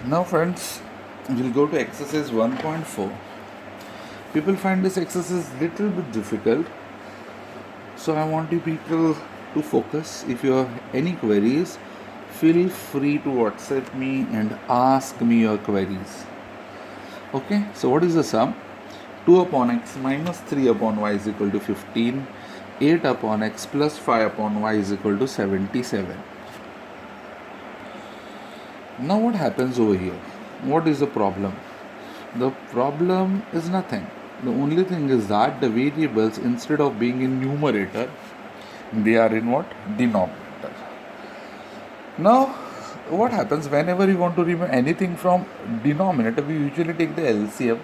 Now, friends, we'll go to exercise 1.4. People find this exercise little bit difficult, so I want you people to focus. If you have any queries, feel free to WhatsApp me and ask me your queries. Okay, so what is the sum? 2 upon x minus 3 upon y is equal to 15. 8 upon x plus 5 upon y is equal to 77. Now what happens over here? What is the problem? The problem is nothing. The only thing is that the variables, instead of being in numerator, they are in what? Denominator. Now what happens whenever you want to remove anything from denominator, we usually take the LCM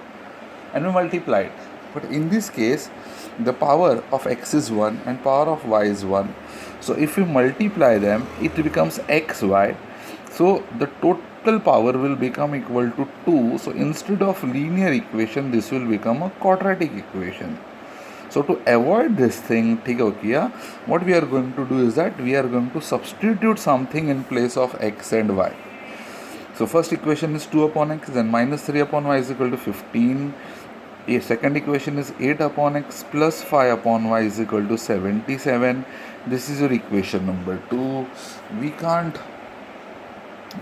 and we multiply it. But in this case, the power of x is 1 and power of y is 1. So if we multiply them, it becomes xy. So the total power will become equal to 2. So instead of linear equation, this will become a quadratic equation. So to avoid this thing, what we are going to do is that we are going to substitute something in place of x and y. So first equation is 2 upon x, then minus 3 upon y is equal to 15. A second equation is 8 upon x plus 5 upon y is equal to 77. This is your equation number 2. We can't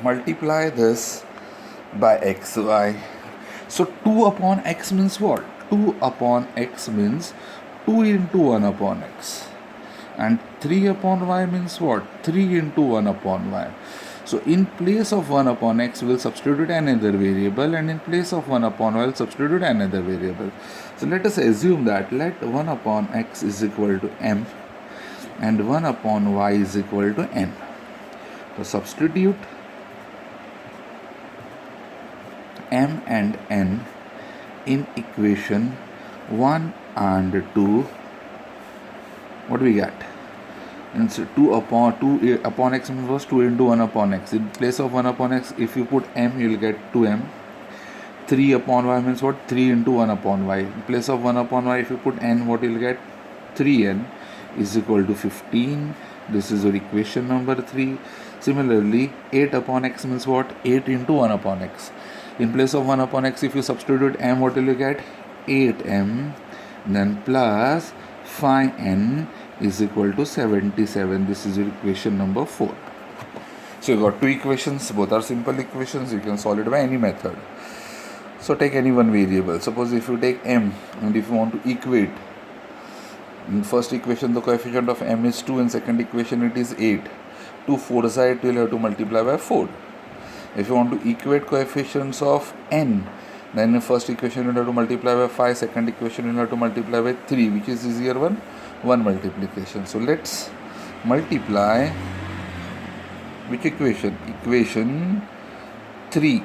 multiply this by xy. So 2 upon x means what? 2 upon x means 2 into 1 upon x. And 3 upon y means what? 3 into 1 upon y. So in place of 1 upon x, we will substitute another variable, and in place of 1 upon y, we will substitute another variable. So let us assume that let 1 upon x is equal to m and 1 upon y is equal to n. So substitute m and n in equation 1 and 2. What do we get? And so 2 upon x means 2 into 1 upon x. In place of 1 upon x, if you put m, you will get 2m. 3 upon y means what? 3 into 1 upon y. In place of 1 upon y, if you put n, what you will get? 3n is equal to 15. This is your equation number 3. Similarly, 8 upon x means what? 8 into 1 upon x. In place of 1 upon x, if you substitute m, what will you get? 8m. Then plus 5n is equal to 77. This is your equation number 4. So you got two equations. Both are simple equations. You can solve it by any method. So take any one variable. Suppose if you take m and if you want to equate, in first equation the coefficient of m is 2, in second equation it is 8. 2 4 side you will have to multiply by 4. If you want to equate coefficients of n, then in first equation you will have to multiply by 5, second equation you will have to multiply by 3, which is easier one multiplication. So let's multiply which equation? Equation 3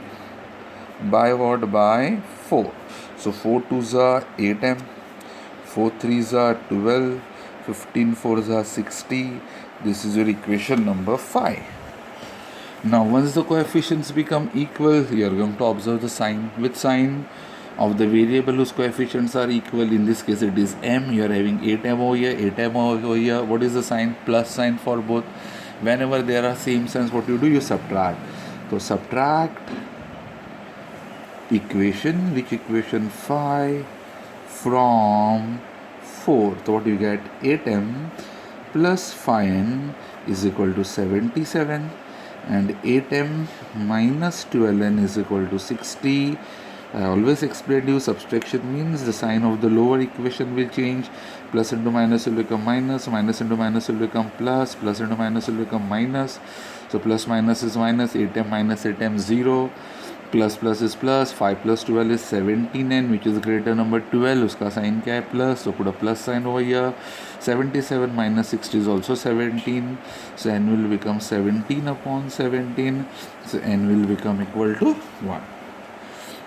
by what? By 4. So 4 2s are 8m, 4 3s are 12, 15 4s are 60. This is your equation number 5. Now once the coefficients become equal, you are going to observe the sign. Which sign? Of the variable whose coefficients are equal. In this case it is m. You are having 8m over here, 8m over here. What is the sign? Plus sign for both. Whenever there are same signs, what you do? You subtract. So subtract equation, which equation? 5 from 4. So what you get? 8m plus 5n is equal to 77, and 8m minus 12n is equal to 60. I always explained you subtraction means the sign of the lower equation will change. Plus into minus will become minus, minus into minus will become plus, plus into minus will become minus. So plus minus is minus, 8m minus 8m 0, plus plus is plus, 5 plus 12 is 17n, which is greater number 12. Uska sign kya hai? Plus. So put a plus sign over here. 77 minus 60 is also 17. So n will become 17 upon 17. So n will become equal to 1.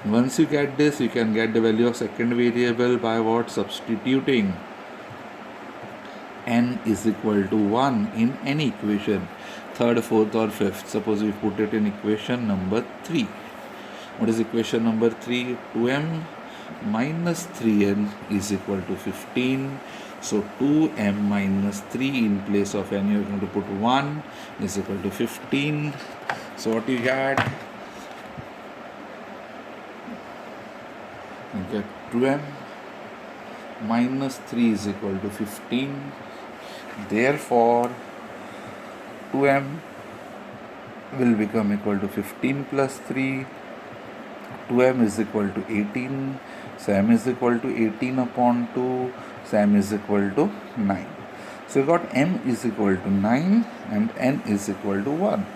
Once you get this, you can get the value of second variable by what? Substituting n is equal to 1 in any equation, third, fourth or fifth. Suppose we put it in equation number 3. What is equation number 3? 2m minus 3n is equal to 15. So 2m minus 3 in place of n, you are going to put 1 is equal to 15. So what you get? You get 2m minus 3 is equal to 15. Therefore, 2m will become equal to 15 plus 3. 2m is equal to 18. So m is equal to 18 upon 2. So m is equal to 9. So we got m is equal to 9 and n is equal to 1.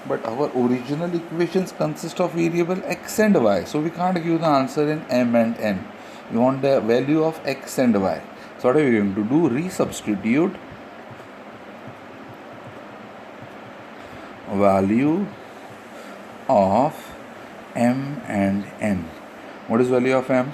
But our original equations consist of variable x and y. So we can't give the answer in m and n. We want the value of x and y. So what are we going to do? Resubstitute value of m and n. What is value of m?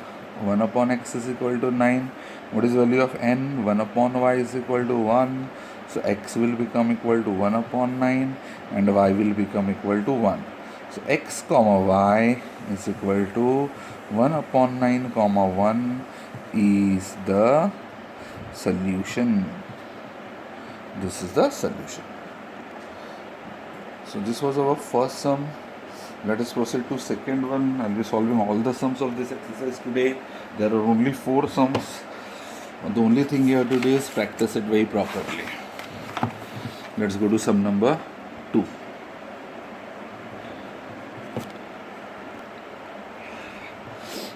1 upon x is equal to 9. What is value of n? 1 upon y is equal to 1. So x will become equal to 1 upon 9 and y will become equal to 1. So x comma y is equal to 1 upon 9 comma 1 is the solution. This is the solution. So this was our first sum. Let us proceed to second one. I'll be solving all the sums of this exercise today. There are only 4 sums. The only thing you have to do is practice it very properly. Let's go to sum number 2.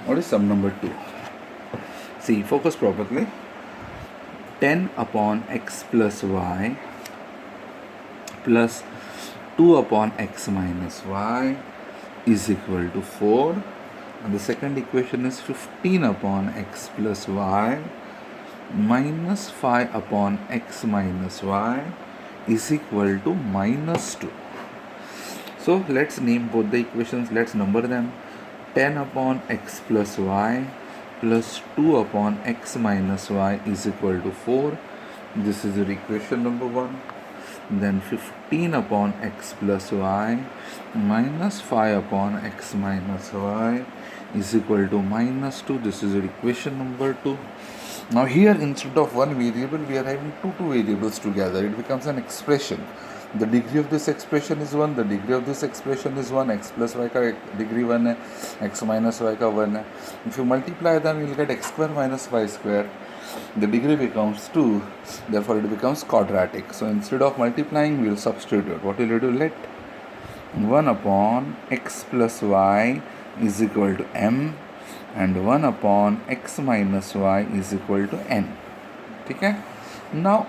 What is sum number 2? See, focus properly. 10 upon x plus y plus 2 upon x minus y is equal to 4. And the second equation is 15 upon x plus y minus 5 upon x minus y is equal to minus 2. So let's name both the equations. Let's number them. 10 upon x plus y plus 2 upon x minus y is equal to 4. This is your equation number 1. Then 15 upon x plus y minus 5 upon x minus y is equal to minus 2. This is your equation number 2. Now here, instead of one variable, we are having two variables together. It becomes an expression. The degree of this expression is 1. The degree of this expression is 1. X plus y ka degree 1 hai. X minus y ka 1 hai. If you multiply them, you will get x square minus y square. The degree becomes 2. Therefore, it becomes quadratic. So instead of multiplying, we will substitute. What will you do? Let 1 upon x plus y is equal to m and 1 upon x minus y is equal to n. Okay? Now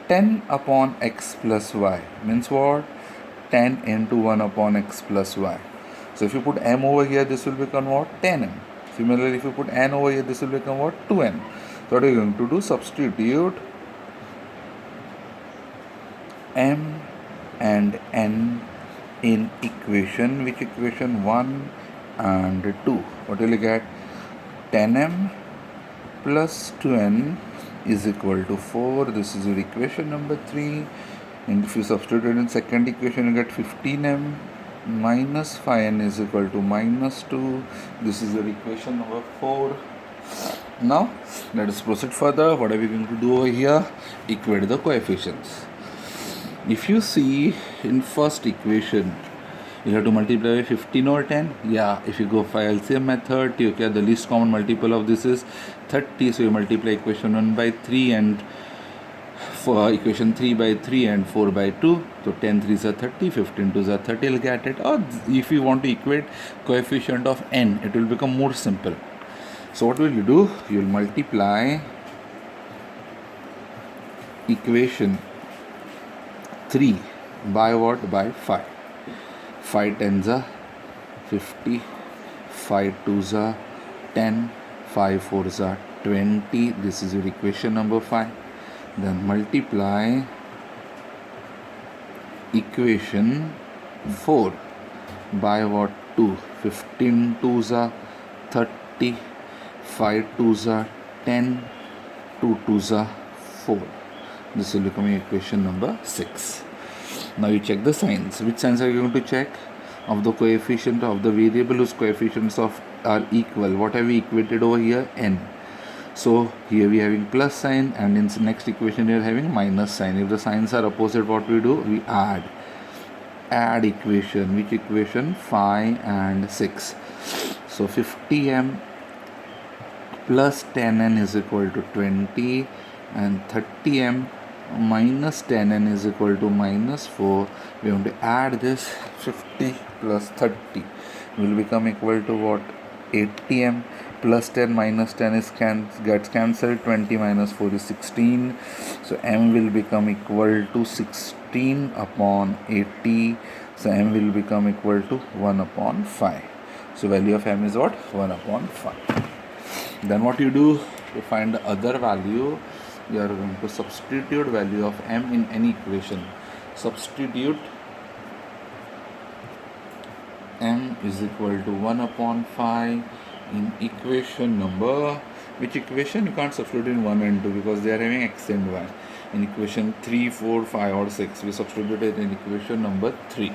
10 upon x plus y means what? 10 into 1 upon x plus y. So if you put m over here, this will become what? 10m. Similarly, if you put n over here, this will become what? 2n. So what are you going to do? Substitute m and n in equation. Which equation? 1 and 2. What will you get? 10m plus 2n is equal to 4. This is your equation number 3. And if you substitute it in second equation, you get 15m minus 5n is equal to minus 2. This is your equation number 4. Now let us proceed further. What are we going to do over here? Equate the coefficients. If you see in first equation, you have to multiply by 15 or 10. Yeah, if you go for LCM method, okay, the least common multiple of this is 30. So you multiply equation 1 by 3 and for equation 3 by 3 and 4 by 2. So 10 3s are 30, 15 2s are 30. You'll get it. Or if you want to equate coefficient of n, it will become more simple. So what will you do? You will multiply equation 3 by what? By 5. 5 10s are 50, 5 2s are 10, 5 4s are 20. This is your equation number 5. Then multiply equation 4 by what? 2. 15 2s are 30, 5 2s are 10, 2 2s are 4. This will become equation number 6. Now you check the signs. Which signs are you going to check? Of the coefficient of the variable whose coefficients are equal. What have we equated over here? N. So here we are having plus sign, and in the next equation we are having minus sign. If the signs are opposite, what we do? We add. Add equation. Which equation? 5 and 6. So 50m plus 10n is equal to 20, and 30m minus 10n is equal to minus 4. We want to add this 50 plus 30 will become equal to what? 80m. Plus 10 minus 10 is gets cancelled. 20 minus 4 is 16. So m will become equal to 16 upon 80. So m will become equal to 1 upon 5. So value of m is what? 1 upon 5. Then what you do to find the other value, you are going to substitute value of m in any equation. Substitute m is equal to 1 upon 5 in equation number, which equation? You can't substitute in 1 and 2 because they are having x and y. In equation 3, 4, 5 or 6, we substitute it in equation number 3.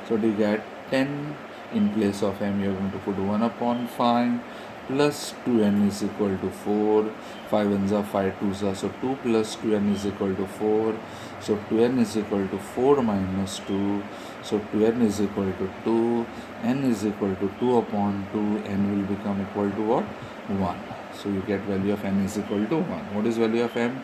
So to get 10 in place of m, you are going to put 1 upon 5 plus 2n is equal to 4. 5 1s are 5 2s are, so 2 plus 2n is equal to 4. So 2n is equal to 4 minus 2. So 2n is equal to 2. N is equal to 2 upon 2. N will become equal to what? 1. So you get value of n is equal to 1. What is value of m?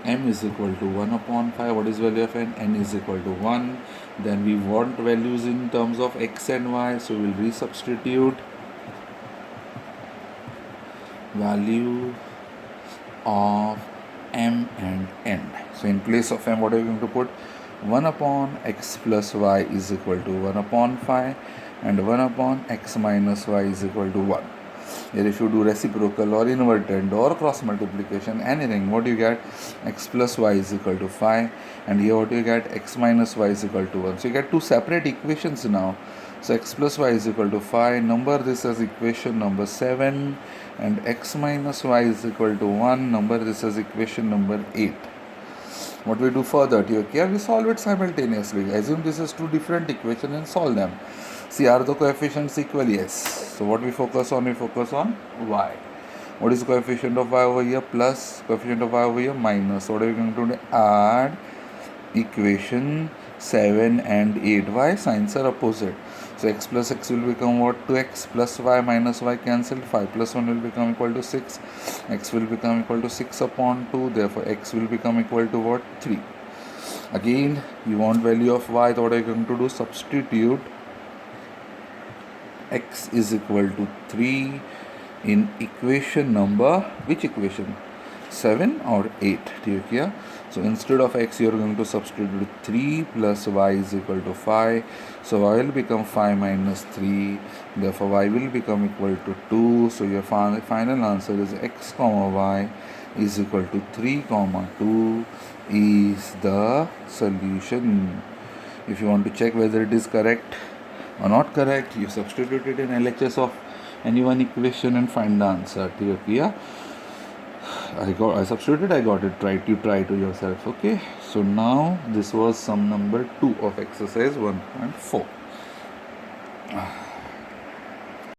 M is equal to 1 upon 5. What is value of n? N is equal to 1. Then we want values in terms of x and y, so we will resubstitute value of m and n. So in place of m, what are we going to put? 1 upon x plus y is equal to 1 upon 5, and 1 upon x minus y is equal to 1. Here if you do reciprocal or inverted or cross multiplication, anything, what you get? X plus y is equal to 5, and here what you get? X minus y is equal to 1. So you get two separate equations now. So x plus y is equal to 5, number this as equation number 7, and x minus y is equal to 1, number this as equation number 8. What we do further? Here we solve it simultaneously. Assume this is two different equations and solve them. See, are the coefficients equal? Yes. So what we focus on? We focus on y. What is the coefficient of y over here? Plus. Coefficient of y over here? Minus. So what are we going to do? Add equation 7 and 8. Why? Signs are opposite. So x plus x will become what? 2x plus y minus y cancelled. 5 plus 1 will become equal to 6. X will become equal to 6 upon 2. Therefore x will become equal to what? 3. Again, you want value of y. So what are you going to do? Substitute x is equal to 3 in equation number, which equation? 7 or 8? Here. So instead of x, you are going to substitute 3 plus y is equal to 5. So y will become 5 minus 3. Therefore y will become equal to 2. So your final answer is x comma y is equal to 3 comma 2 is the solution. If you want to check whether it is correct or not correct, you substitute it in LHS of any one equation and find the answer. Here I substituted, I got it right. You try to yourself. Okay, so now this was sum number 2 of exercise 1.4.